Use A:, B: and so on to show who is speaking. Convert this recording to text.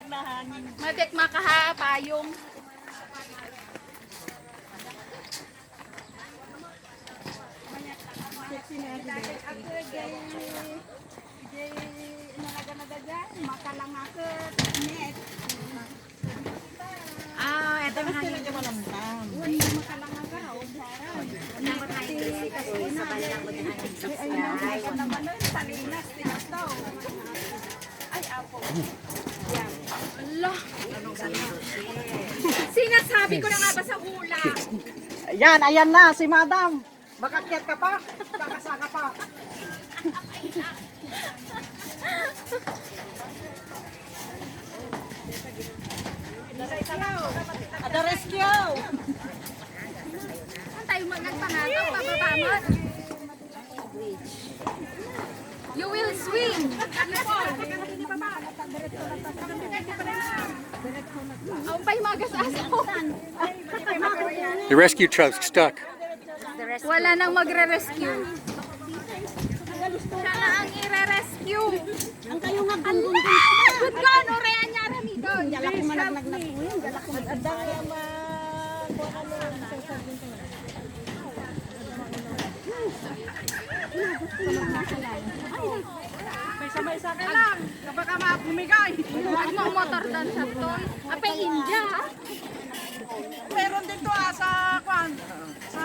A: Matik makaha payong.
B: Ah, ito na hangin.
A: Allah. Sinasabi ko na nga ba sa hula?
B: Ayan, ayan na si Madam. Makakyat ka pa? Kakasa ka pa? Ada rescue!
A: Saan tayo nagpangatang? Pababa mo? You will swim! Ang pa'y magas-asaw.
C: The rescue truck's stuck.
A: Wala nang magre-rescue. Siya na ang ire-rescue.
B: Ang kayo nga
A: Good ka, no? Rehan niya ramido.
B: Jalak ko malaglag na po yun. Jalak ko malaglag. May sama-isa ka lang. Kapag ka bumigay.
A: Huwag mo motor doon sa toy. Apay India.
B: Meron din to sa kwan. Sa